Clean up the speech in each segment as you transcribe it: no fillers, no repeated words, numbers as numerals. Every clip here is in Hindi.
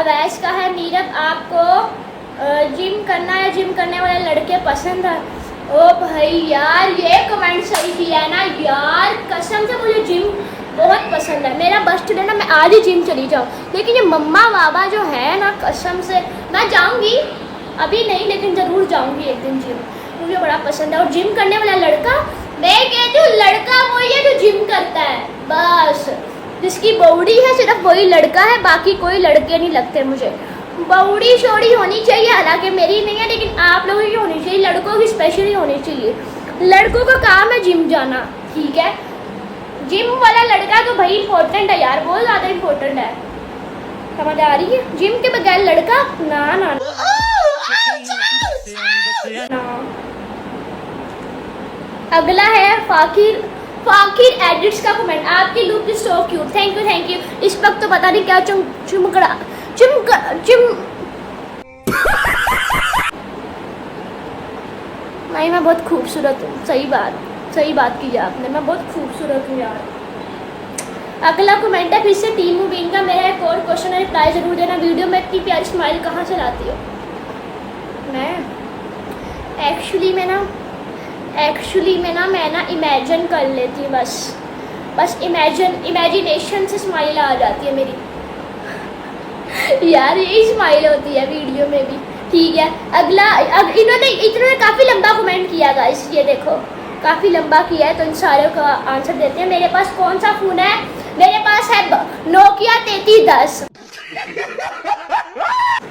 अवैस का है, मीरत आपको जिम करना या जिम करने वाले लड़के पसंद है? ओ भाई यार, ये कमेंट सही किया है ना यार, कसम से मुझे जिम बहुत पसंद है। मेरा बस है ना, मैं आज ही जिम चली जाऊँ, लेकिन ये मम्मा बाबा जो है ना, कसम से मैं जाऊँगी, अभी नहीं लेकिन ज़रूर जाऊँगी एक दिन जिम, मुझे बड़ा पसंद है। और जिम करने वाला लड़का, मैं कहती हूँ लड़का वही है जो जिम करता है, बस जिसकी बॉडी है सिर्फ वही लड़का है, बाकी कोई लड़के नहीं लगते मुझे। बॉडी शोड़ी होनी चाहिए, हालांकि मेरी नहीं है, लेकिन आप लोगों की होनी चाहिए, लड़कों की स्पेशली होनी चाहिए। लड़कों का काम है जिम जाना, ठीक है। जिम वाला लड़का तो भाई इम्पोर्टेंट है यार, बहुत ज़्यादा इम्पोर्टेंट है, समझ आ रही है? जिम के बगैर लड़का ना ना ना। अगला है फाकिर एडिट्स का कमेंट, आपकी look is so cute, thank you. इस वक्त तो पता नहीं क्या चुमकड़ा नहीं, मैं बहुत खूबसूरत हूँ, सही बात की आपने, मैं बहुत खूबसूरत हूँ यार। अगला कमेंट है फिर से टीम मुबीन का, मेरा एक और क्वेश्चन है, रिप्लाई जरूर देना। वीडियो में इतनी प्यारी स्माइल कहाँ से लाती हो? मैं एक्चुअली मैं ना इमेजिन कर लेती हूँ, बस इमेजिनेशन से स्माइल आ जाती है मेरी यार, यही स्माइल होती है वीडियो में भी, ठीक है। इन्होंने काफ़ी लंबा कमेंट किया गाइस, ये देखो काफ़ी लंबा किया है, तो इन सारे का आंसर देते हैं। मेरे पास कौन सा फ़ोन है? मेरे पास है नोकिया 3310।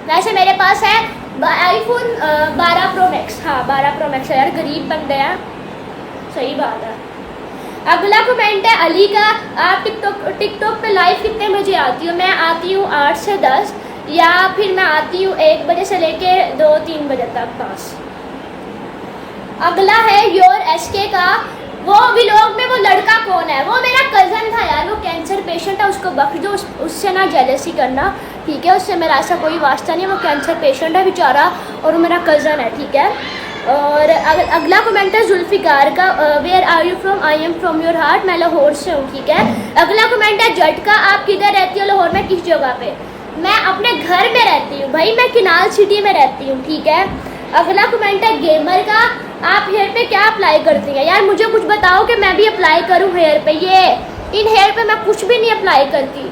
वैसे मेरे पास है आईफोन 12 प्रो मैक्स, हाँ 12 प्रो मैक्स है यार, गरीब बन गया, सही बात है। अगला कमेंट है अली का, आप टिकटॉक पे लाइव कितने बजे आती हो? मैं आती हूँ 8 से 10, या फिर मैं आती हूँ 1 बजे से लेके 2-3 बजे तक बस। अगला है योर एसके का, वो व्लॉग में वो लड़का कौन है? वो मेरा कज़न था यार, वो कैंसर पेशेंट है, उसको बख्श दो, उससे ना जेलसी करना, ठीक है। उससे मेरा ऐसा कोई वास्ता नहीं है, वो कैंसर पेशेंट है बेचारा, और वो मेरा कज़न है, ठीक है। और अगला कमेंट है जुल्फ़िकार का, where are you from? I am from your heart, मैं लाहौर से हूँ, ठीक है। अगला कमेंट है जट का, आप किधर रहती हो लाहौर में, किस जगह पे? मैं अपने घर में रहती हूँ भाई, मैं किनाल सिटी में रहती हूँ, ठीक है। अगला कमेंट है गेमर का, आप हेयर पे क्या अप्लाई करती हैं? यार मुझे कुछ बताओ कि मैं भी अप्लाई करूँ हेयर पे। इन हेयर पे मैं कुछ भी नहीं अप्लाई करती,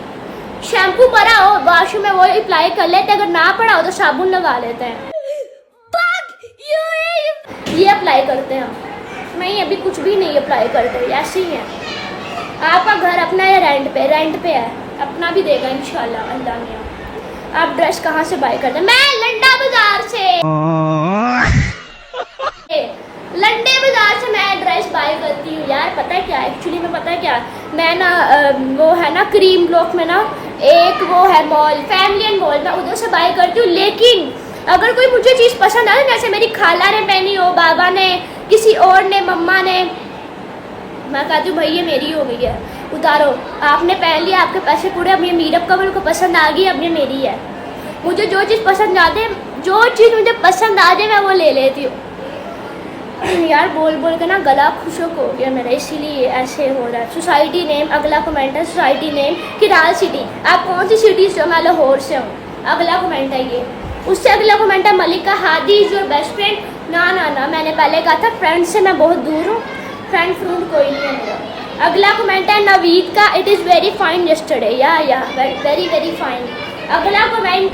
शैम्पू पड़ा हो वॉशरूम में वो अप्लाई कर लेते हैं, अगर ना पड़ा हो तो साबुन लगा लेते हैं, ये अप्लाई करते हैं हम। नहीं, अभी कुछ भी नहीं अप्लाई करते, ऐसे ही है। आपका घर अपना या रेंट पे? रेंट पे है, अपना भी देगा इंशाल्लाह अल्लाह ने। आप ड्रेस कहाँ से बाय करते हैं? मैं लंडा बाजार से लंडे बाजार से मैं ड्रेस बाय करती हूँ यार। पता है क्या, एक्चुअली में पता है क्या, मैं ना वो है ना क्रीम ब्लॉक में ना एक वो है मॉल, फैमिली एंड मॉल, मैं उधर से बाय करती हूँ। लेकिन अगर कोई मुझे चीज़ पसंद आए, जैसे मेरी खाला ने पहनी हो, बाबा ने, किसी और ने, मम्मा ने, मैं कहती हूँ भाई ये मेरी हो गई है, उतारो, आपने पहन लिया, आपके पैसे पूरे, अब ये मीरअप का मेरे को पसंद आ गई, अब ये मेरी है। मुझे जो चीज़ पसंद आते, जो चीज़ मुझे पसंद आ जाए मैं वो ले लेती हूँ यार। बोल बोल के ना गला खुशक हो गया मेरा, इसीलिए ऐसे हो रहा है। सोसाइटी नेम, अगला कमेंट है सोसाइटी नेम किराल सिटी, आप कौन सी सिटी से हो? मैं लाहौर से हूँ, अगला कमेंट है ये। उससे अगला कमेंट है Malika, Hadi is your best friend? ना, मैंने पहले कहा था फ्रेंड से मैं बहुत दूर हूँ, फ्रेंड कोई नहीं है मेरा। अगला कमेंट है नवीद का, it is very fine yesterday, या वेरी फाइन। अगला कमेंट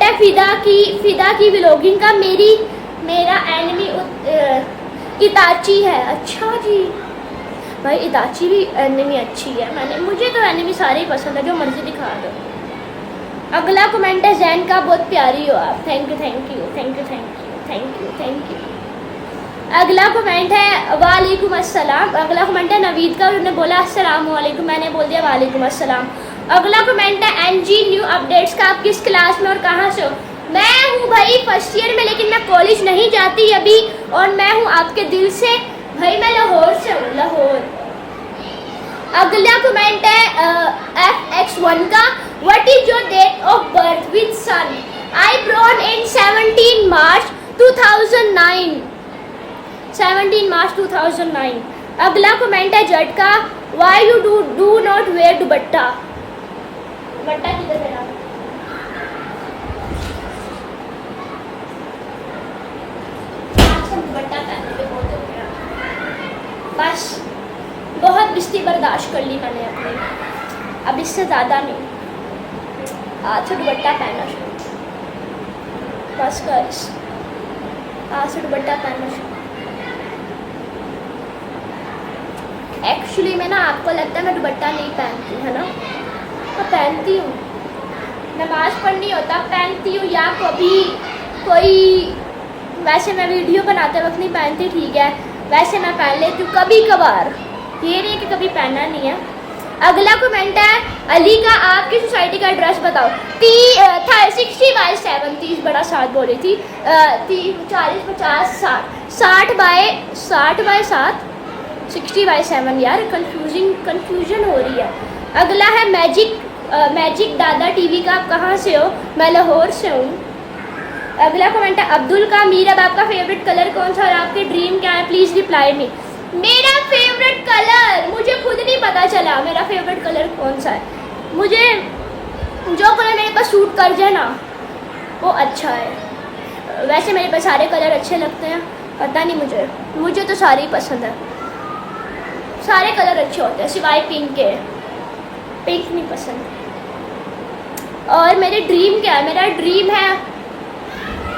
है फिदा की व्लॉगिंग का, मेरा एनिमी इताची है। अच्छा जी भाई, इताची भी एनिमी अच्छी है, मुझे तो एनिमी सारे ही पसंद है, जो मर्जी दिखा दो। अगला कमेंट है जैन का, बहुत प्यारी हो आप, थैंक यू। अगला कमेंट है वालेकुम अस्सलाम, अगला कमेंट है नवीद का, उन्होंने बोला अस्सलाम वालेकुम, मैंने बोल दिया वालेकुम अस्सलाम। अगला कमेंट है एनजी न्यू अपडेट्स का, आप किस क्लास में और कहाँ से हो? मैं हूँ भाई फर्स्ट ईयर में, लेकिन मैं कॉलेज नहीं जाती अभी, और मैं हूँ आपके दिल से भाई, मैं लाहौर से हूँ, लाहौर। अगला कमेंट है FX1 का, what is your date of birth with son? I born in 17 March 2009, 17 March 2009। अगला कमेंट है जट का, why you do not wear dupatta? दुपट्टा किधर है? मौसम दुपट्टा पहनने पे बहुत हो गया, बस बहुत बिस्ती बर्दाश्त कर ली मैंने अपनी, अब इससे ज़्यादा नहीं। आज से दुपट्टा पहनना शुरू, बस गाइस आज से दुपट्टा पहनना शुरू। एक्चुअली में ना आपको लगता है मैं दुपट्टा नहीं पहनती है ना, मैं पहनती हूँ। नमाज पढ़नी होता पहनती हूँ, या कभी कोई, वैसे मैं वीडियो बनाते वक्त नहीं पहनती, ठीक है, वैसे मैं पहन लेती हूँ कभी कभार, ये नहीं कि कभी पहनना नहीं है। अगला कमेंट है अली का, आपकी सोसाइटी का एड्रेस बताओ। 60/7 30 बड़ा 7 बोल रही थी, 40 50 60 बाय 7 60/7 यार, कंफ्यूजन हो रही है। अगला है मैजिक दादा टीवी का, आप कहाँ से हो? मैं लाहौर से हूँ। अगला कमेंट है अब्दुल का, मीर अब आपका फेवरेट कलर कौन सा और आपके ड्रीम क्या है, प्लीज़ रिप्लाई मी। मेरा फेवरेट कलर मुझे खुद नहीं पता चला मेरा फेवरेट कलर कौन सा है। मुझे जो कलर मेरे पास सूट कर जाए ना वो अच्छा है। वैसे मेरे पास सारे कलर अच्छे लगते हैं, पता नहीं मुझे तो सारे ही पसंद है, सारे कलर अच्छे होते हैं सिवाय पिंक के, पिंक नहीं पसंद। और मेरे ड्रीम क्या है? मेरा ड्रीम है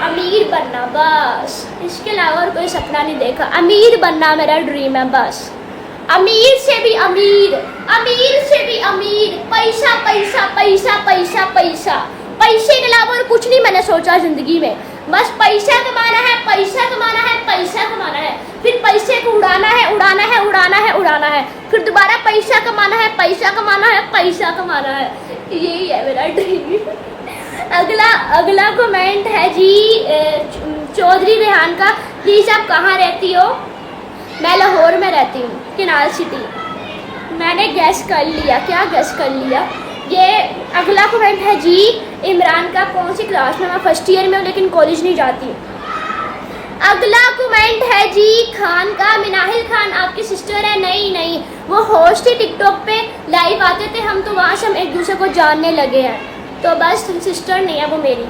अमीर बनना, बस, इसके अलावा और कोई सपना नहीं देखा। अमीर बनना मेरा ड्रीम है बस, अमीर से भी अमीर, अमीर से भी अमीर, पैसा पैसा पैसा पैसा पैसा, पैसे के अलावा और कुछ नहीं मैंने सोचा ज़िंदगी में, बस पैसा कमाना है, पैसा कमाना है, पैसा कमाना है, फिर पैसे को उड़ाना है, उड़ाना है, उड़ाना है, उड़ाना है, फिर दोबारा पैसा कमाना है, पैसा कमाना है, पैसा कमाना है, यही है मेरा ड्रीम। अगला कमेंट है जी चौधरी रेहान का, प्लीज़ आप कहाँ रहती हो? मैं लाहौर में रहती हूँ, किनाल सिटी। मैंने गैस कर लिया, क्या गैस कर लिया? ये अगला कमेंट है जी इमरान का, कौन सी क्लास में? मैं फर्स्ट ईयर में हूँ लेकिन कॉलेज नहीं जाती। अगला कमेंट है जी खान का, मिनाहिल खान आपकी सिस्टर है? नहीं, वो होस्ट ही टिकटॉक पे लाइव आते थे हम, तो वहाँ से हम एक दूसरे को जानने लगे हैं, तो बस सिस्टर नहीं है वो मेरी,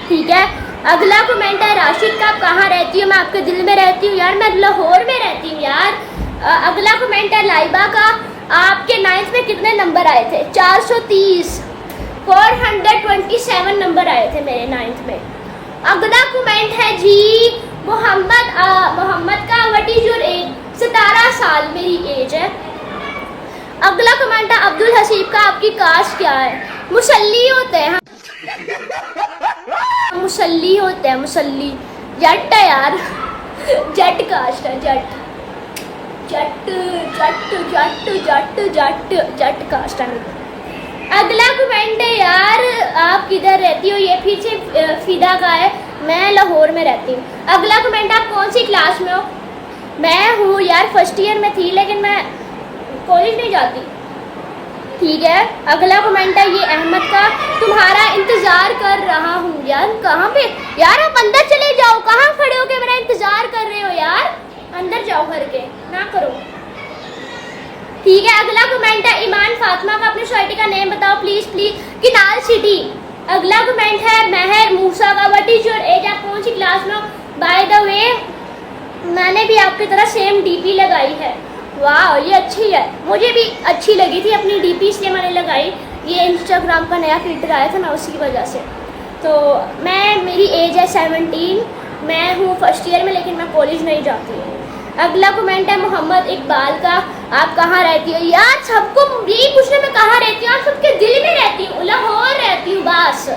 ठीक है। अगला कमेंट है राशिद का, आप कहाँ रहती हो? मैं आपके दिल में रहती हूँ यार, मैं लाहौर में रहती हूँ यार। अगला कमेंट है लाइबा का, आपके 9th में कितने नंबर आए थे? 430, 427 नंबर आए थे मेरे 9th में। अगला कमेंट है जी मोहम्मद का, व्हाट इज योर एज? 17 साल मेरी एज है। अगला कमेंट है अब्दुल हसीब का, आपकी कास्ट क्या है? मुसल्ली होते हैं, मुसल्ली होते हैं, मुसल्ली। जट है यार, जट कास्ट है, जट कास्ट है। अगला कमेंट है यार आप किधर रहती हो? ये फिर से फिदा का है, मैं लाहौर में रहती हूँ। अगला कमेंट, आप कौन सी क्लास में हो? मैं हूँ यार फर्स्ट ईयर में थी लेकिन मैं कॉलेज नहीं जाती, ठीक है। अगला कमेंट है ये अहमद का, तुम्हारा इंतज़ार कर रहा हूँ। यार कहाँ पे यार, आप अंदर चले जाओ, कहाँ खड़े हो के मेरा इंतज़ार कर रहे हो यार, अंदर जाओ घर के, ना करो, ठीक है। अगला कमेंट है ईमान फातिमा का, अपनी सोसाइटी का नेम बताओ प्लीज़, किनाल सिटी। अगला कमेंट है महर मूसा का, व्हाट इज योर एज? आप कौन सी क्लास में हो? बाय द वे मैंने भी आपकी तरह सेम डीपी लगाई है, वाह ये अच्छी है, मुझे भी अच्छी लगी थी अपनी डीपी इसलिए मैंने लगाई। ये इंस्टाग्राम का नया फिल्टर आया था ना, उसी की वजह से। तो मेरी एज है 17, मैं हूँ फर्स्ट ईयर में लेकिन मैं कॉलेज नहीं जाती हूँ। अगला कमेंट है मोहम्मद इकबाल का, आप कहाँ रहती हो? यार सबको यही पूछने में कहाँ रहती हूँ, आप सबके दिल में रहती हूँ, लाहौर रहती हूँ बस।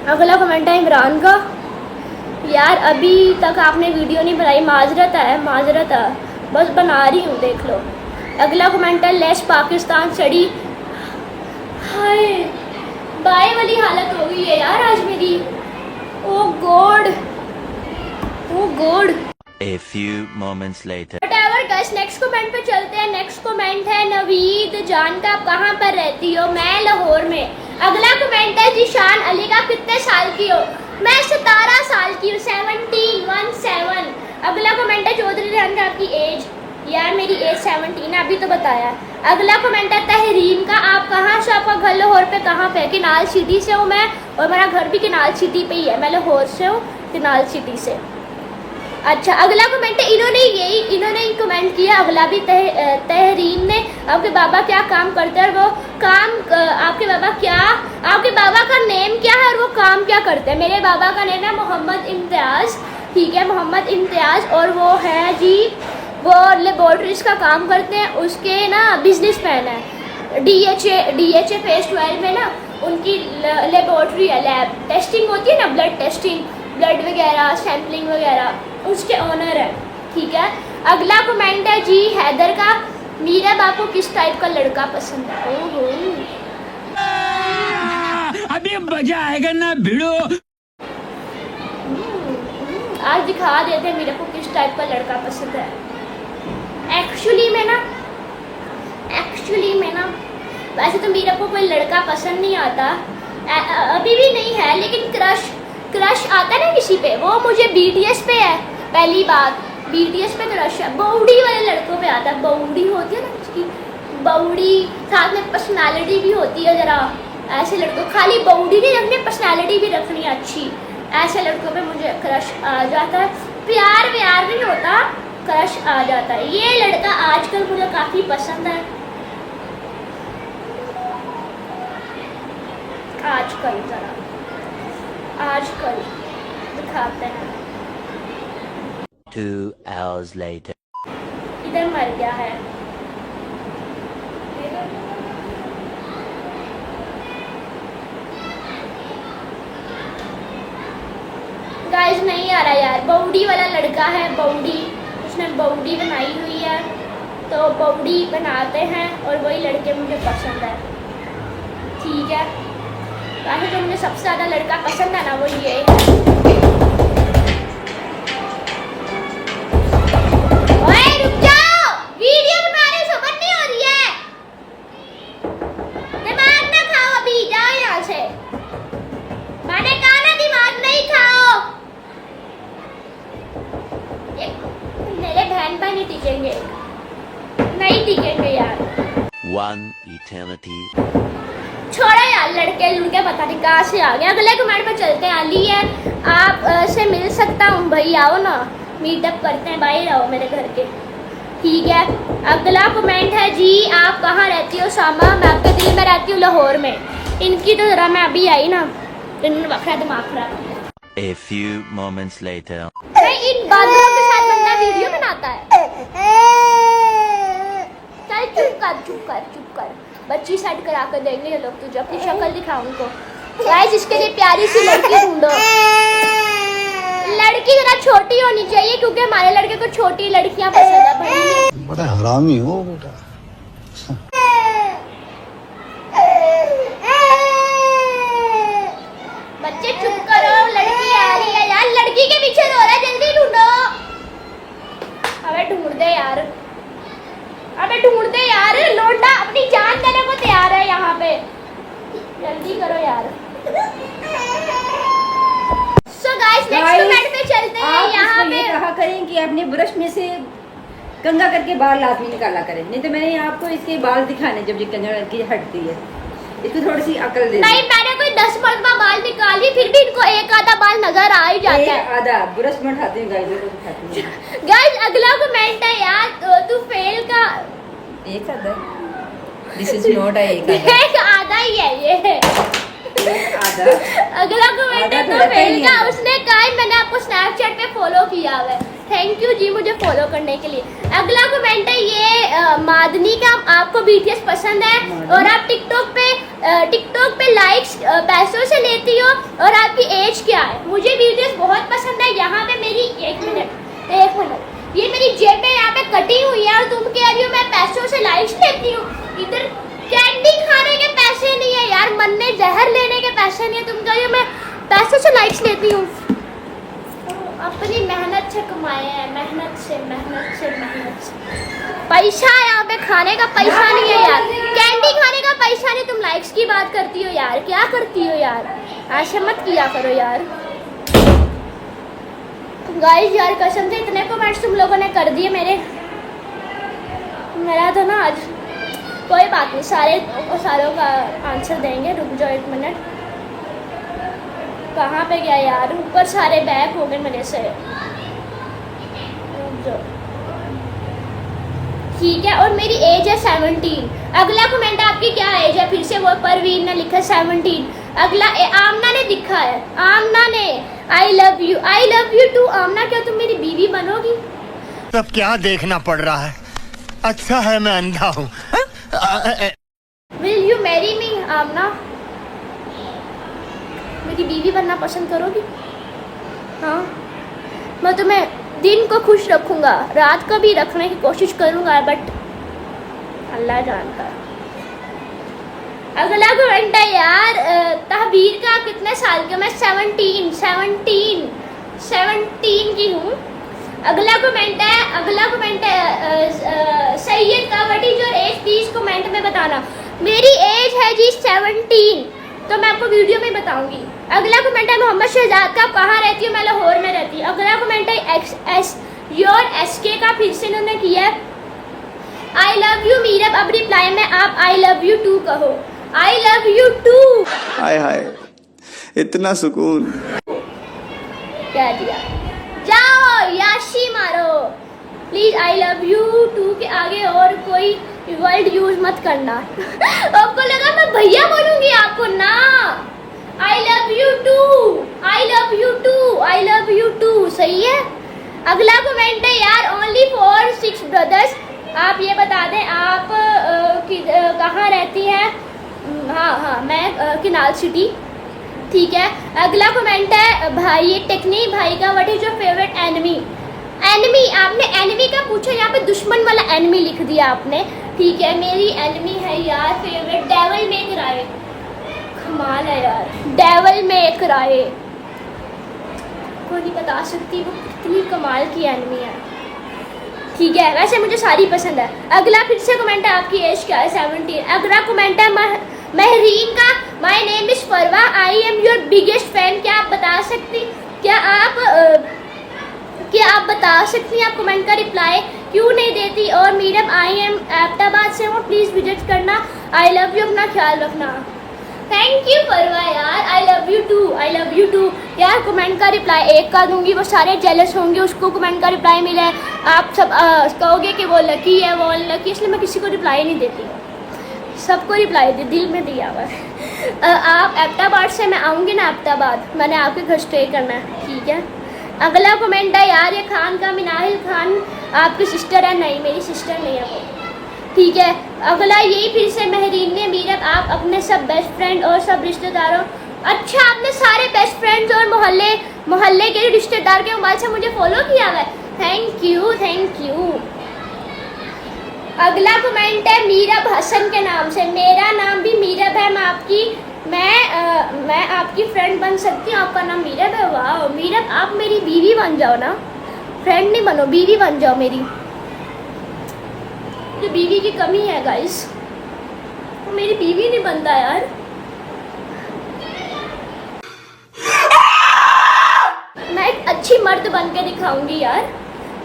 अगला कमेंट है इमरान का, यार अभी तक आपने वीडियो नहीं बनाई, माजरत है, बस बना रही हूँ, देख लो। अगला कमेंट है लेस पाकिस्तान स्टडी, हाय बाय वाली हालत हो गई है यार आज मेरी, oh God. A few moments later. Whatever guys, next comment पे चलते हैं। नेक्स्ट कमेंट है नवीद जान का, आप कहाँ पर रहती हो? मैं लाहौर में। अगला कमेंट है जिशान अली का, कितने साल की हो? मैं 17 साल की हूँ, 17। अगला कमेंट है चौधरी रेहान का, आपकी एज? यार मेरी एज 17 है, अभी तो बताया। अगला कमेंट है तहरीम का, आप कहाँ से? आपका घर लाहौर पे कहाँ पे? किनाल सिटी से हूँ मैं, और मेरा घर भी किनाल सिटी पे ही है, मैं लाहौर से हूँ, किनाल सिटी से। अच्छा, अगला कमेंट है, इन्होंने कमेंट किया, अगला भी तहरीन ने, आपके बाबा क्या काम करते हैं और वो काम आपके बाबा का नेम क्या है और वो काम क्या करते हैं? मेरे बाबा का नेम है मोहम्मद इम्तियाज़, ठीक है, मोहम्मद इम्तियाज़, और वो है जी, वो लेबॉर्ट्रीज का काम करते हैं, उसके ना बिजनेस मैन है, DHA फेज 12 में ना उनकी लेबॉर्ट्री है, लैब टेस्टिंग होती है ना, ब्लड टेस्टिंग, ब्लड वगैरह सैम्पलिंग वगैरह, उसके ऑनर है, ठीक है। अगला कमेंट है जी हैदर का, मीरा बापू किस टाइप का लड़का पसंद है? ओहो, अभी मजा आएगा ना भिड़ो। आज दिखा देते हैं मेरे को किस टाइप का लड़का पसंद है। एक्चुअली में ना वैसे तो मेरे को कोई लड़का पसंद नहीं आता, अभी भी नहीं है, लेकिन क्रश आता है ना किसी पे, वो मुझे BTS पे है। पहली बात, BTS पे क्रश है, बौड़ी वाले लड़कों पे आता है, बौड़ी होती है ना उसकी, बौड़ी, साथ में पर्सनालिटी भी होती है जरा, ऐसे लड़कों, खाली बौड़ी नहीं रखनी, पर्सनालिटी भी रखनी है अच्छी, ऐसे लड़कों पे मुझे क्रश आ जाता है। प्यार नहीं होता, क्रश आ जाता है। ये लड़का आजकल मुझे काफ़ी पसंद है, आजकल दिखाते हैं। 2 hours later. इधर मर गया है। गाइस नहीं आ रहा यार, बौड़ी वाला लड़का है, बौड़ी, उसने बौड़ी बनाई हुई है, तो बौड़ी बनाते हैं और वही लड़के मुझे पसंद है, ठीक है। वैसे तो मुझे सबसे ज़्यादा लड़का पसंद है ना, वो ये है। ओए रुक जाओ, वीडियो बना रहे, समझ नहीं हो रही है, दिमाग ना खाओ, अभी जाओ यहाँ से, मैंने कहा ना दिमाग नहीं खाओ। मेरे बहन भाई नहीं टिकेंगे यार। 1 eternity. छोड़ो यार, लड़के पता नहीं कहाँ से आ गए। अगले कमेंट पे चलते हैं। अली है, आप से मिल सकता हूँ भाई, आओ ना, मीटअप करते हैं, बाहर आओ मेरे घर के, ठीक है। अगला कमेंट है जी, आप कहाँ रहती हो सामा? मैं आपके दिल में रहती हूँ, लाहौर में। इनकी तो जरा, मैं अभी आई ना, इन्होंने बखरा दिमाग खराब किया। A few moments later. इन बादलों के साथ बंदा वीडियो बनाता है। चल चुप कर, बच्ची सेट करा कर देंगे ये लोग तुझे, अपनी शक्ल दिखा उनको। गाइस, इसके लिए प्यारी सी लड़की ढूंढो, लड़की जरा छोटी होनी चाहिए, क्योंकि हमारे लड़के को छोटी लड़कियां पसंद है भाई। बड़ा हरामी हो बेटा। बच्चे चुप करो, लड़की आ रही है यार, लड़की के पीछे रो रहा है, जल्दी ढूंढो। अबे ढूंढ दे यार, लोंडा अपनी जान देने को तैयार है यहाँ पे, जल्दी करो यार। So guys, next कमेंट पे चलते हैं। यहाँ पे कहा करें कि अपने ब्रश में से कंघा करके बाल लाजमी निकाला करें, नहीं तो मैंने आपको इसके बाल दिखाने जब ये कंघा करके हटती है, इसको थोड़ी सी अकल दे। नहीं, मैंने कोई 10 मरतबा बाल निकाल ली, फिर भी इनको एक आधा बाल नजर आ ही जाता है। आधा ब्रश में उठाती हूँ गाइस। गाइस, अगला कमेंट है यार, तू फेल का एक आधा, दिस इज नॉट एक आधा ही है ये, आधा। अगला कमेंट है तो फेल का, उसने कहा मैंने आपको स्नैपचैट पे फॉलो किया हुआ है, थैंक यू जी मुझे फॉलो करने के लिए। अगला कमेंट है ये मादनी का, आपको BTS पसंद है और आप टिकटॉक पे लाइक्स पैसों से लेती हो, और आपकी एज क्या है? मुझे BTS बहुत पसंद है। यहाँ पे मेरी एक मिनट, ये मेरी जेबें यहाँ पे कटी हुई है और तुम कह रही हो मैं पैसों से लाइक्स लेती हूँ। इधर कैंडी खाने के पैसे नहीं है यार, मरने जहर लेने के पैसे नहीं है, तुम कह रही हो मैं पैसों से लाइक्स लेती हूँ। अपनी मेहनत से कमाए हैं, मेहनत से पैसा, यहाँ पे खाने का पैसा नहीं है यार, कैंडी खाने का पैसा नहीं, तुम लाइक्स की बात करती हो यार, क्या करती हो यार, ऐसे मत किया करो यार। गाइस यार कसम से इतने कमेंट्स तुम लोगों ने कर दिए मेरा तो ना आज, कोई बात नहीं, सारों का आंसर देंगे। रुक जाओ एक मिनट, कहाँ पे गया यार, ऊपर सारे बैग हो गए मेरे से। जो, ठीक है। और मेरी एज है 17। अगला कमेंट आपकी क्या एज है? फिर से वो परवीन ने लिखा 17। अगला आमना ने लिखा है, आमना ने आई लव यू टू। आमना क्या तुम मेरी बीवी बनोगी? सब क्या देखना पड़ रहा है? अच्छा है मैं अंधा हूँ। Will you marry me? Aamna मेरी बीवी बनना पसंद करोगी? हाँ, मैं तुम्हें दिन को खुश रखूंगा, रात को भी रखने की कोशिश करूंगा, बट अल्लाह जानता है। अगला कमेंट है यार तहबीर का, कितने साल के? मैं 17 की हूँ। अगला कमेंट है सैयद का, what is your age? Please comment में बताना। मेरी एज है जी 17, तो मैं आपको वीडियो में बताऊंगी। अगला कमेंट है मोहम्मद शहजाद का, कहाँ रहती हूँ? मैं लाहौर में रहती हूँ। अगला कमेंट है योर एसके का, फिर से इन्होंने किया है आई लव यू मीरब। अब रिप्लाई में आप आई लव यू टू कहो, आई लव यू टू। हाय हाय इतना सुकून। क्या दिया? जाओ याशी मारो please. I love you too के आगे और कोई वर्ड यूज मत करना। आपको लगा मैं भैया बोलूंगी आपको ना। I love you too, I love you too, I love you too, सही है। अगला कमेंट है यार ओनली फॉर 6 ब्रदर्स। आप ये बता दें आप कहाँ रहती हैं? हाँ मैं किनाल सिटी, ठीक है। अगला कमेंट है भाई टेक्नी भाई का, what is your favourite enemy? Enemy, आपने एनिमी का पूछा, यहाँ पे दुश्मन वाला एनिमी लिख दिया आपने, ठीक है। मेरी एनिमी है यार फेवरेट डेविल मे क्राई। कमाल है यार, डेविल मे क्राई, कोई नहीं बता सकती वो कितनी कमाल की एनिमी है, ठीक है। वैसे मुझे सारी पसंद है। अगला फिर से कमेंट है आपकी एज क्या है? 17। अगला कमेंट है महरीन का, my name is Farwa, I am your biggest fan. क्या आप बता सकती, क्या आप बता सकती हैं? आप कमेंट का रिप्लाई क्यों नहीं देती? और मीरब आई एम एबटाबाद से हूँ, प्लीज़ विजिट करना। आई लव यू, अपना ख्याल रखना। थैंक यू फरवा यार, I love you too, I love you too. यार कमेंट का रिप्लाई एक का दूंगी, वो सारे जेलस होंगे उसको कमेंट का रिप्लाई मिला है। आप सब कहोगे कि वो लकी है, वो लकी, इसलिए मैं किसी को रिप्लाई नहीं देती, सबको रिप्लाई दे, दिल में दिया हुआ है। आप एबटाबाद से, मैं आऊँगी ना एबटाबाद, मैंने आपके घर स्टे करना है, ठीक है। अगला कमेंट है यार ये खान का, मिनाहिल खान आपकी सिस्टर है? नहीं मेरी सिस्टर नहीं है वो, ठीक है। अगला यही फिर से महरीन ने, मीरब आप अपने सब बेस्ट फ्रेंड और सब रिश्तेदारों, अच्छा आपने सारे बेस्ट फ्रेंड्स और मोहल्ले के रिश्तेदार के मोबाइल से मुझे फॉलो किया हुआ है, थैंक यू, थैंक यू। अगला कमेंट है मीरब हसन के नाम से, मेरा नाम भी मीरब है, मैं आपकी फ्रेंड बन सकती हूँ? आपका नाम मीरब है? वाह मीरब, आप मेरी बीवी बन जाओ ना, फ्रेंड नहीं बनो, बीवी बन जाओ मेरी। जो बीवी की कमी है गाइस, वो मेरी बीवी नहीं बनता यार। मैं एक अच्छी मर्द बन के दिखाऊंगी यार।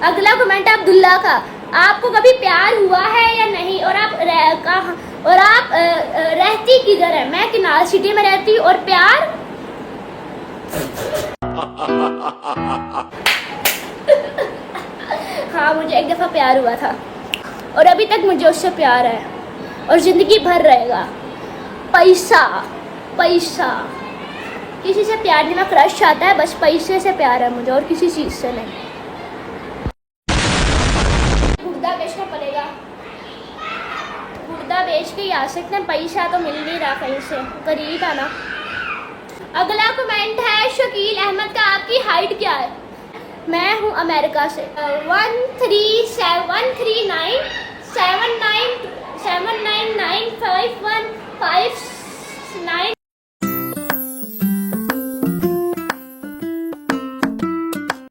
अगला कमेंट है अब्दुल्ला का, आपको कभी प्यार हुआ है या नहीं? और आप रहती किधर है? मैं किनाल सिटी में रहती हूँ। और प्यार हाँ मुझे एक दफ़ा प्यार हुआ था और अभी तक मुझे उससे प्यार है और ज़िंदगी भर रहेगा। पैसा किसी से प्यार नहीं, मैं क्रश आता है, बस पैसे से प्यार है मुझे और किसी चीज़ से नहीं। गुर्दा बेचना पड़ेगा, गुर्दा बेच के ही आ सकते हैं, पैसा तो मिल नहीं रहा कहीं से, गरीब है ना। अगला कमेंट है शकील अहमद का, आपकी हाइट क्या है? मैं हूँ अमेरिका से। 13739799515